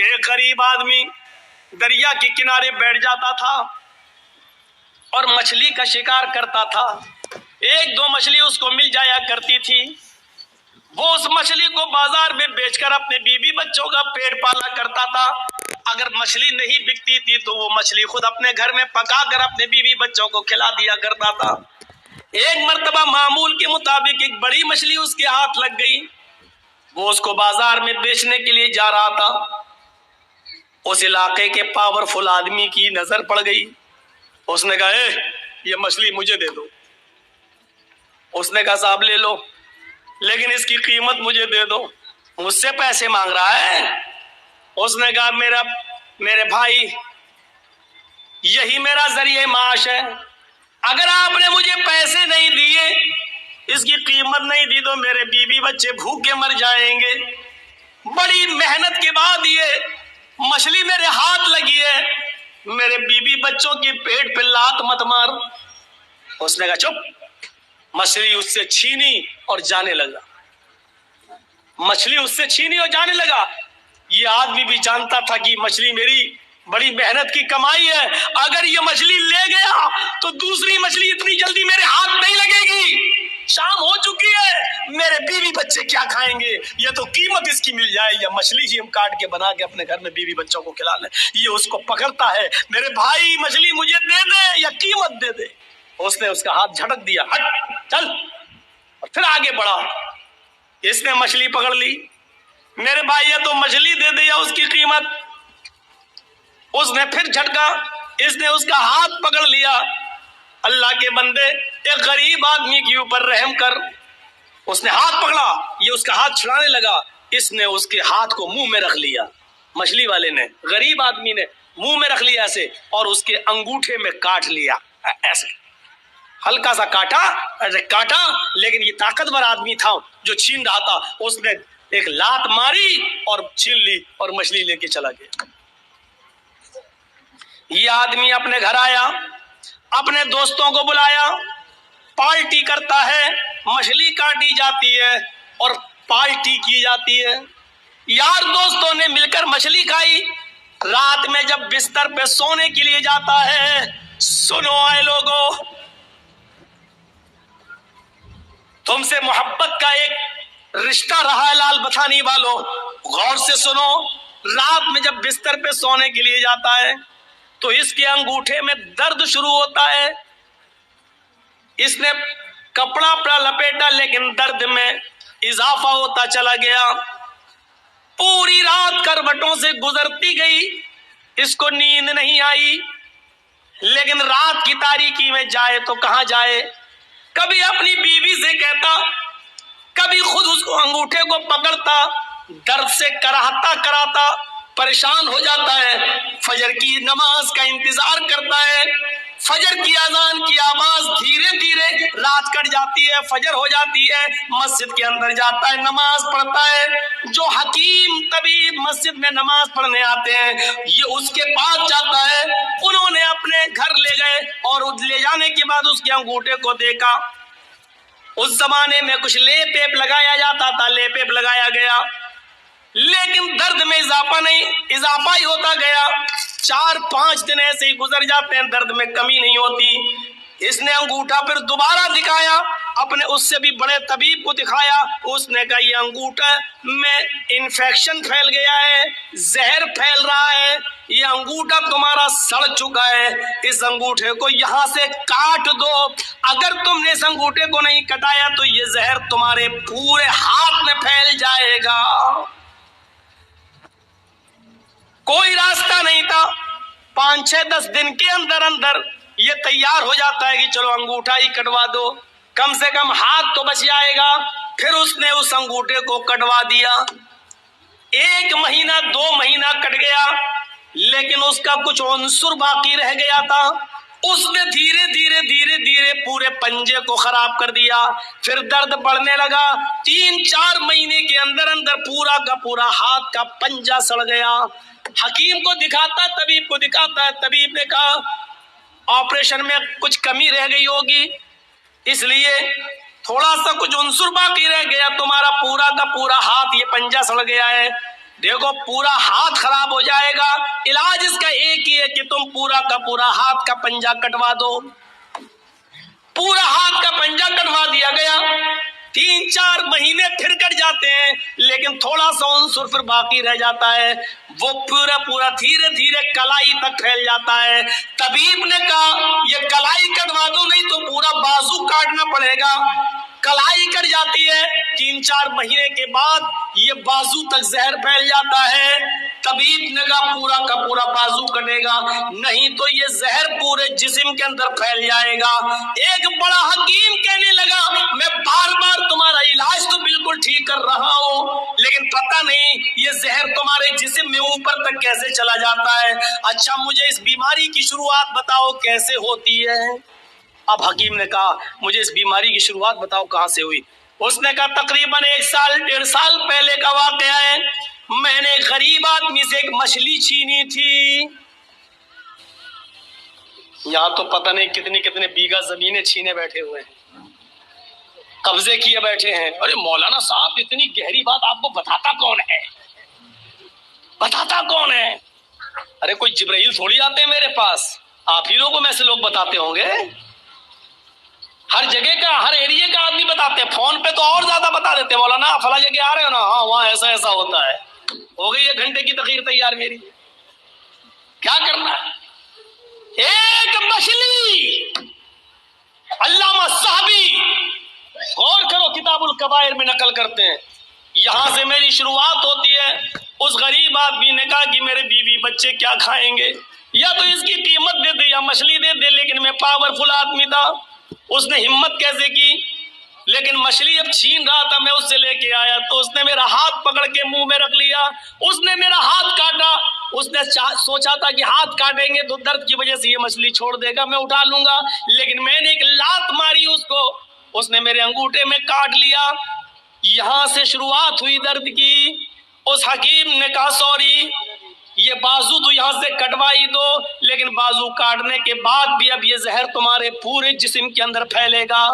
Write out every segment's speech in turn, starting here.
کہ ایک غریب آدمی دریا کے کنارے بیٹھ جاتا تھا اور مچھلی کا شکار کرتا تھا. ایک دو مچھلی اس کو مل جایا کرتی تھی. وہ اس مچھلی کو بازار میں بیچ کر اپنے بیوی بچوں کا پیٹ پالا کرتا تھا. اگر مچھلی نہیں بکتی تھی تو وہ مچھلی خود اپنے گھر میں پکا کر اپنے بیوی بچوں کو کھلا دیا کرتا تھا. ایک مرتبہ معمول کے مطابق ایک بڑی مچھلی اس کے ہاتھ لگ گئی. وہ اس کو بازار میں بیچنے کے لیے جا رہا تھا. اس علاقے کے پاورفل آدمی کی نظر پڑ گئی. اس نے کہا یہ مچھلی مجھے دے دو. اس نے کہا صاحب لے لو لیکن اس کی قیمت مجھے دے دو. مجھ سے پیسے مانگ رہا ہے. اس نے کہا میرے بھائی یہی میرا ذریعہ معاش ہے. اگر آپ نے مجھے پیسے نہیں دیے اس کی قیمت نہیں دی تو میرے بیوی بچے بھوکے مر جائیں گے. بڑی محنت کے بعد یہ مچھلی میرے ہاتھ لگی ہے. میرے بیوی بچوں کی پیٹ پہ لات مت مار. اس نے کہا چپ. مچھلی اس سے چھینی اور جانے لگا. مچھلی اس سے چھینی اور جانے لگا. یہ آدمی بھی جانتا تھا کہ مچھلی میری بڑی محنت کی کمائی ہے. اگر یہ مچھلی لے گیا تو دوسری مچھلی اتنی جلدی میرے ہاتھ نہیں لگے گی. شام ہو چکی ہے, میرے بیوی بچے کیا کھائیں گے؟ یہ تو قیمت اس کی مل جائے, یا مچھلی ہی ہم کاٹ کے بنا کے اپنے گھر میں بیوی بچوں کو کھلا لیں. یہ اس کو پکڑتا ہے, میرے بھائی مچھلی مجھے دے دے یا قیمت دے دے. اس نے اس کا ہاتھ جھٹک دیا, ہٹ چل, اور پھر آگے بڑھا. اس نے مچھلی پکڑ لی. میرے بھائی یہ تو مچھلی دے دے یا اس کی قیمت. اس نے پھر جھٹکا. اس نے اس کا ہاتھ پکڑ لیا. اللہ کے بندے ایک غریب آدمی کے اوپر رحم کر. اس نے ہاتھ پکڑا, یہ اس کا ہاتھ چھڑانے لگا. اس نے اس کے ہاتھ کو منہ میں رکھ لیا. مچھلی والے نے, غریب آدمی نے منہ میں رکھ لیا ایسے, اور اس کے انگوٹھے میں کاٹ لیا ایسے. ہلکا سا کاٹا لیکن یہ طاقتور آدمی تھا جو چھین رہا تھا. اس نے ایک لات ماری اور چھین لی اور مچھلی لے کے چلا گیا. یہ آدمی اپنے گھر آیا, اپنے دوستوں کو بلایا, پارٹی کرتا ہے. مچھلی کاٹی جاتی ہے اور پارٹی کی جاتی ہے. یار دوستوں نے مل کر مچھلی کھائی. رات میں جب بستر پہ سونے کے لیے جاتا ہے, سنو اے لوگو, تم سے محبت کا ایک رشتہ رہا ہے لال بتھانی والوں, غور سے سنو. رات میں جب بستر پہ سونے کے لیے جاتا ہے تو اس کے انگوٹھے میں درد شروع ہوتا ہے. اس نے کپڑا اپنا لپیٹا لیکن درد میں اضافہ ہوتا چلا گیا. پوری رات کروٹوں سے گزرتی گئی, اس کو نیند نہیں آئی. لیکن رات کی تاریکی میں جائے تو کہاں جائے؟ کبھی اپنی بیوی سے کہتا, کبھی خود اس کو انگوٹھے کو پکڑتا, درد سے کراتا پریشان ہو جاتا ہے. فجر کی نماز کا انتظار کرتا ہے. فجر کی اذان کی آواز دھیرے دھیرے رات کٹ جاتی ہے, فجر ہو جاتی ہے. مسجد کے اندر جاتا ہے, نماز پڑھتا ہے. جو حکیم طبیب مسجد میں نماز پڑھنے آتے ہیں یہ اس کے پاس جاتا ہے. انہوں نے اپنے گھر لے گئے اور لے جانے کے بعد اس کے انگوٹھے کو دیکھا. اس زمانے میں کچھ لیپ ایپ لگایا جاتا تھا, لیپ ایپ لگایا گیا لیکن درد میں اضافہ ہی ہوتا گیا. 4-5 دن ایسے ہی گزر جاتے ہیں, درد میں کمی نہیں ہوتی. اس نے انگوٹھا پھر دوبارہ دکھایا, اپنے اس سے بھی بڑے طبیب کو دکھایا. اس نے کہا یہ انگوٹھا میں انفیکشن پھیل گیا ہے, زہر پھیل رہا ہے, یہ انگوٹھا تمہارا سڑ چکا ہے, اس انگوٹھے کو یہاں سے کاٹ دو. اگر تم نے اس انگوٹھے کو نہیں کٹایا تو یہ زہر تمہارے پورے ہاتھ میں پھیل جائے گا. کوئی راستہ نہیں تھا. 5-6-10 دن کے اندر یہ تیار ہو جاتا ہے کہ چلو انگوٹھا ہی کٹوا دو, کم سے کم ہاتھ تو بچ جائے گا. پھر اس نے اس انگوٹھے کو کٹوا دیا. 1 مہینہ 2 مہینہ کٹ گیا لیکن اس کا کچھ عنصر باقی رہ گیا تھا. اس نے دھیرے دھیرے پورے پنجے کو خراب کر دیا. پھر درد بڑھنے لگا. 3-4 مہینے کے اندر پورا کا پورا ہاتھ کا پنجہ سڑ گیا. حکیم کو دکھاتا, طبیب کو دکھاتا ہے. طبیب نے کہا آپریشن میں کچھ کمی رہ گئی ہوگی, اس لیے تھوڑا سا کچھ عنصر باقی رہ گیا, تمہارا پورا کا پورا ہاتھ یہ پنجہ سڑ گیا ہے. دیکھو پورا ہاتھ خراب ہو جائے گا، علاج اس کا ایک ہی ہے کہ تم پورا کا پورا ہاتھ کا پنجہ کٹوا دو۔ پورا ہاتھ کا پنجہ کٹوا دیا گیا۔ 3-4 مہینے پھر کٹ جاتے ہیں، لیکن تھوڑا سا عنصر پھر باقی رہ جاتا ہے، وہ پورا دھیرے دھیرے کلائی تک پھیل جاتا ہے۔ طبیب نے کہا یہ کلائی کٹوا دو نہیں تو پورا بازو کاٹنا پڑے گا۔ کلائی کٹ جاتی ہے، 3-4 مہینے کے بعد یہ بازو تک زہر پھیل جاتا ہے۔ طبیب نے کہا پورا کا پورا بازو کٹے گا نہیں تو یہ زہر پورے جسم کے اندر پھیل جائے گا۔ ایک بڑا حکیم کہنے لگا میں بار بار تمہارا علاج تو بالکل ٹھیک کر رہا ہوں، لیکن پتہ نہیں یہ زہر تمہارے جسم میں اوپر تک کیسے چلا جاتا ہے۔ اچھا مجھے اس بیماری کی شروعات بتاؤ کیسے ہوتی ہے؟ اب حکیم نے کہا مجھے اس بیماری کی شروعات بتاؤ کہاں سے ہوئی؟ اس نے کہا تقریباً 1-1.5 سال پہلے کا واقعہ ہے، میں نے غریب آدمی سے ایک مچھلی چھینی تھی۔ یہاں تو پتہ نہیں کتنے بیگھہ زمینیں چھینے بیٹھے ہوئے ہیں، قبضے کیے بیٹھے ہیں۔ ارے مولانا صاحب اتنی گہری بات آپ کو بتاتا کون ہے؟ بتاتا کون ہے؟ ارے کوئی جبرائیل تھوڑی آتے ہیں میرے پاس، آپ ہی لوگوں میں سے لوگ بتاتے ہوں گے۔ ہر جگہ کا ہر ایریے کا آدمی بتاتے ہیں، فون پہ تو اور زیادہ بتا دیتے ہیں، مولانا فلاں جگہ آ رہے ہو نا، ہاں وہاں ایسا ہوتا ہے۔ ہو گئی 1 گھنٹے کی تقریر تیار میری، کیا کرنا ہے؟ ایک مچھلی، علامہ صاحبی غور کرو کتاب الکبائر میں نقل کرتے ہیں، یہاں سے میری شروعات ہوتی ہے۔ اس غریب آدمی نے کہا کہ میرے بیوی بچے کیا کھائیں گے، یا تو اس کی قیمت دے دے یا مچھلی دے دے، لیکن میں پاورفل آدمی تھا، اس نے ہمت کیسے کی؟ لیکن مچھلی اب چھین رہا تھا، میں اس سے لے کے آیا تو اس نے میرا ہاتھ پکڑ کے منہ میں رکھ لیا، اس نے میرا ہاتھ کاٹا۔ اس نے سوچا تھا کہ ہاتھ کاٹیں گے تو درد کی وجہ سے یہ مچھلی چھوڑ دے گا، میں اٹھا لوں گا، لیکن میں نے ایک لات ماری اس کو، اس نے میرے انگوٹھے میں کاٹ لیا۔ یہاں سے شروعات ہوئی درد کی۔ اس حکیم نے کہا سوری، یہ بازو تو یہاں سے کٹوائی دو، لیکن بازو کاٹنے کے بعد بھی اب یہ زہر تمہارے پورے جسم کے اندر پھیلے گا،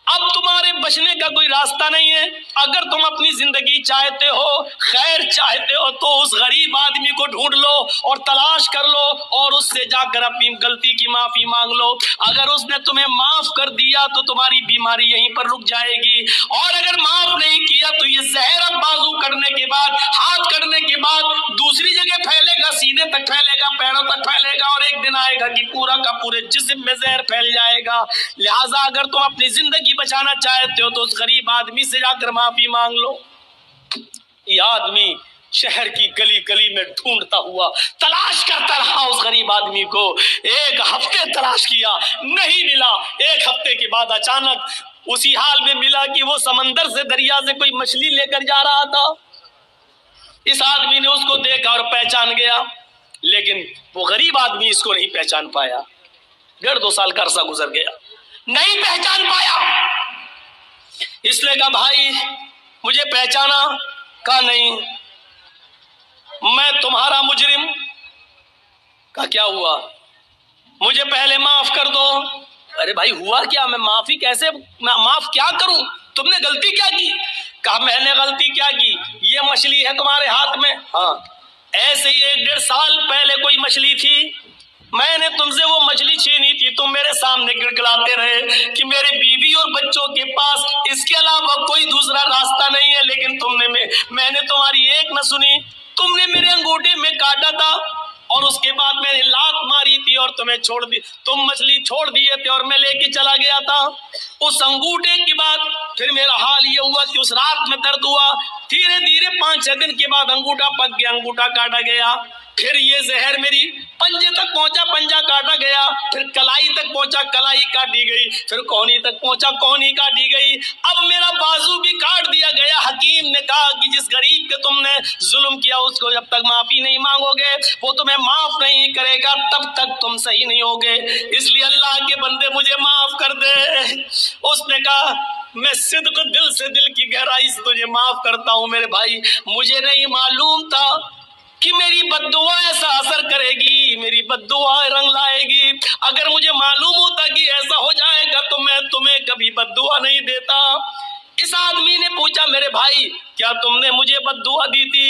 اب تمہارے بچنے کا کوئی راستہ نہیں ہے۔ اگر تم اپنی زندگی چاہتے ہو، خیر چاہتے ہو، تو اس غریب آدمی کو ڈھونڈ لو اور تلاش کر لو اور اس سے جا کر اپنی غلطی کی معافی مانگ لو۔ اگر اس نے تمہیں معاف کر دیا تو تمہاری بیماری یہیں پر رک جائے گی، اور اگر معاف نہیں کیا تو یہ زہر اب بازو کٹنے کے بعد، ہاتھ کٹنے کے بعد دوسری جگہ پھیلے گا، سینے تک پھیلے گا، پیروں تک پھیلے گا، اور ایک دن آئے گا کہ پورا کا پورے جسم میں زہر پھیل جائے گا۔ لہٰذا اگر تم اپنی زندگی بچانا چاہتے ہو تو اس غریب آدمی سے جا کر معافی مانگ لو۔ یہ آدمی شہر کی گلی گلی میں ڈھونڈتا ہوا تلاش کرتا رہا اس غریب آدمی کو، 1 ہفتے تلاش کیا، نہیں ملا۔ 1 ہفتے کے بعد اچانک اسی حال میں ملا کہ وہ سمندر سے، دریا سے کوئی مچھلی لے کر جا رہا تھا۔ اس آدمی نے اس کو دیکھا اور پہچان گیا، لیکن وہ غریب آدمی اس کو نہیں پہچان پایا۔ 1.5-2 سال کا عرصہ گزر گیا، نہیں پہچان پایا۔ اس نے کہا بھائی مجھے پہچانا؟ کہا نہیں، میں تمہارا مجرم۔ کہا کیا ہوا؟ مجھے پہلے معاف کر دو۔ ارے بھائی ہوا کیا؟ میں معافی کیسے معاف کیا کروں؟ تم نے غلطی کیا کی؟ کہا میں نے غلطی کیا کی؟ یہ مچھلی ہے تمہارے ہاتھ میں؟ ہاں۔ ایسے ہی 1-1.5 سال پہلے کوئی مچھلی تھی، میں نے تم سے وہ مچھلی چھینی تھی، تم میرے سامنے گڑگڑاتے رہے کہ میرے بیوی اور بچوں کے پاس اس کے علاوہ کوئی دوسرا راستہ نہیں ہے، لیکن میں نے تمہاری ایک نہ سنی، تم نے میرے انگوٹھے میں کاٹا تھا اور اس کے بعد میں نے لات ماری تھی اور تمہیں چھوڑ دی، تم مچھلی چھوڑ دیے تھے اور میں لے کے چلا گیا تھا۔ اس انگوٹھے کے بعد پھر میرا حال یہ ہوا کہ اس رات میں درد ہوا، دھیرے دھیرے 5-6 دن کے بعد انگوٹھا پک گیا، انگوٹھا کاٹا گیا، پھر یہ زہر میری پنجے تک پہنچا، پنجہ کاٹا گیا، پھر کلائی تک پہنچا، کلائی کاٹی گئی، پھر کونی تک پہنچا، کونی کاٹی گئی، اب میرا بازو بھی کاٹ دیا گیا۔ حکیم نے کہا کہ جس غریب پہ تم نے ظلم کیا اس کو جب تک معافی نہیں مانگو گے وہ تمہیں معاف نہیں کرے گا، تب تک تم صحیح نہیں ہوگے، اس لیے اللہ کے بندے مجھے معاف کر دے۔ اس نے کہا میں صدق دل سے، دل کی گہرائی سے تجھے معاف کرتا ہوں میرے بھائی، مجھے نہیں معلوم تھا کہ میری بد دعا ایسا اثر کرے گی، میری بد دعا رنگ لائے گی، اگر مجھے معلوم ہوتا کہ ایسا ہو جائے گا تو میں تمہیں کبھی بد دعا نہیں دیتا۔ اس آدمی نے پوچھا میرے بھائی کیا تم نے مجھے بد دعا دی تھی؟